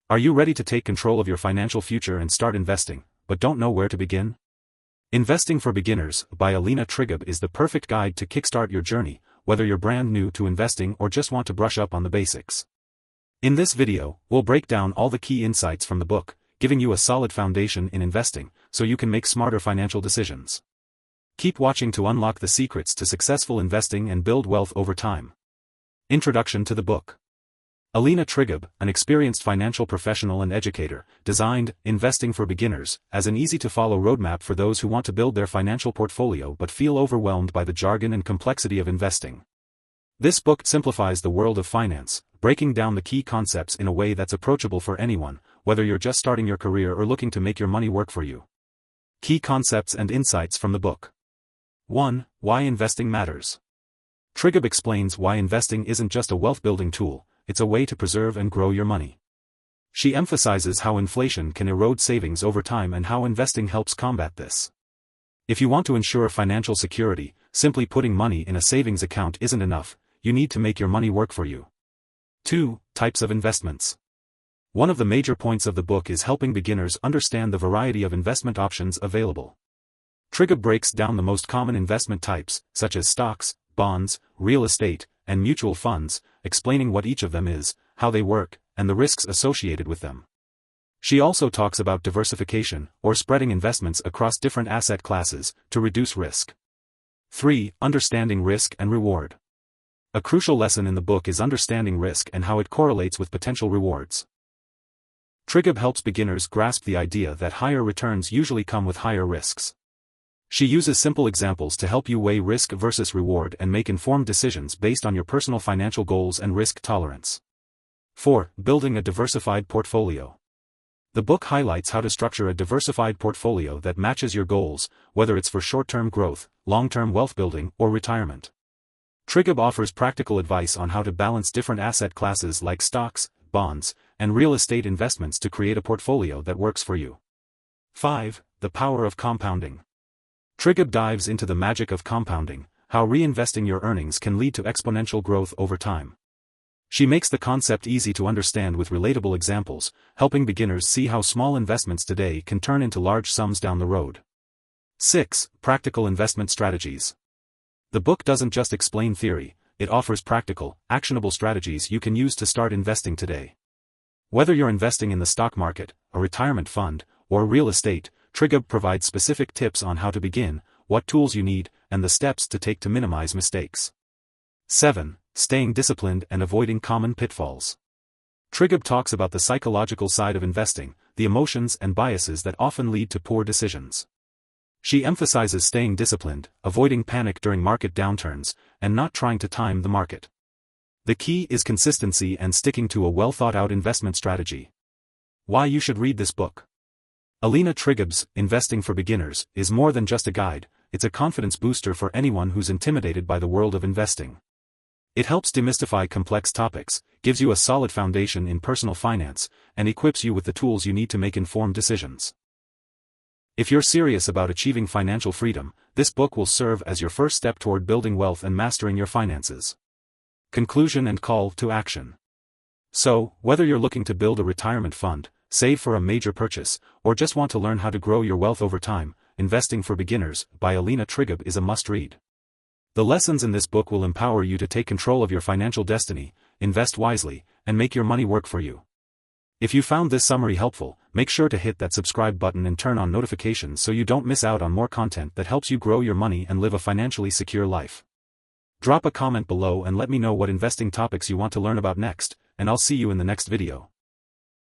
Are you ready to take control of your financial future and start investing, but don't know where to begin? Investing for Beginners by Alina Trigub is the perfect guide to kickstart your journey, whether you're brand new to investing or just want to brush up on the basics. In this video, we'll break down all the key insights from the book, giving you a solid foundation in investing, so you can make smarter financial decisions. Keep watching to unlock the secrets to successful investing and build wealth over time. Introduction to the book. Alina Trigub, an experienced financial professional and educator, designed Investing for Beginners as an easy-to-follow roadmap for those who want to build their financial portfolio but feel overwhelmed by the jargon and complexity of investing. This book simplifies the world of finance, breaking down the key concepts in a way that's approachable for anyone, whether you're just starting your career or looking to make your money work for you. Key concepts and insights from the book. 1. Why investing matters. Trigub explains why investing isn't just a wealth-building tool, it's a way to preserve and grow your money. She emphasizes how inflation can erode savings over time and how investing helps combat this. If you want to ensure financial security, simply putting money in a savings account isn't enough, you need to make your money work for you. 2. Types of investments. One of the major points of the book is helping beginners understand the variety of investment options available. Trigub breaks down the most common investment types, such as stocks, bonds, real estate, and mutual funds, explaining what each of them is, how they work, and the risks associated with them. She also talks about diversification, or spreading investments across different asset classes, to reduce risk. 3. Understanding risk and reward. A crucial lesson in the book is understanding risk and how it correlates with potential rewards. Trigub helps beginners grasp the idea that higher returns usually come with higher risks. She uses simple examples to help you weigh risk versus reward and make informed decisions based on your personal financial goals and risk tolerance. 4. Building a diversified portfolio. The book highlights how to structure a diversified portfolio that matches your goals, whether it's for short-term growth, long-term wealth building, or retirement. Trigub offers practical advice on how to balance different asset classes like stocks, bonds, and real estate investments to create a portfolio that works for you. 5. The power of compounding. Trigub dives into the magic of compounding, how reinvesting your earnings can lead to exponential growth over time. She makes the concept easy to understand with relatable examples, helping beginners see how small investments today can turn into large sums down the road. 6. Practical investment strategies. The book doesn't just explain theory, it offers practical, actionable strategies you can use to start investing today. Whether you're investing in the stock market, a retirement fund, or real estate, Trigub provides specific tips on how to begin, what tools you need, and the steps to take to minimize mistakes. 7. Staying disciplined and avoiding common pitfalls. Trigub talks about the psychological side of investing, the emotions and biases that often lead to poor decisions. She emphasizes staying disciplined, avoiding panic during market downturns, and not trying to time the market. The key is consistency and sticking to a well-thought-out investment strategy. Why you should read this book. Alina Trigub's Investing for Beginners is more than just a guide, it's a confidence booster for anyone who's intimidated by the world of investing. It helps demystify complex topics, gives you a solid foundation in personal finance, and equips you with the tools you need to make informed decisions. If you're serious about achieving financial freedom, this book will serve as your first step toward building wealth and mastering your finances. Conclusion and call to action. So, whether you're looking to build a retirement fund, save for a major purchase, or just want to learn how to grow your wealth over time, Investing for Beginners by Alina Trigub is a must-read. The lessons in this book will empower you to take control of your financial destiny, invest wisely, and make your money work for you. If you found this summary helpful, make sure to hit that subscribe button and turn on notifications so you don't miss out on more content that helps you grow your money and live a financially secure life. Drop a comment below and let me know what investing topics you want to learn about next, and I'll see you in the next video.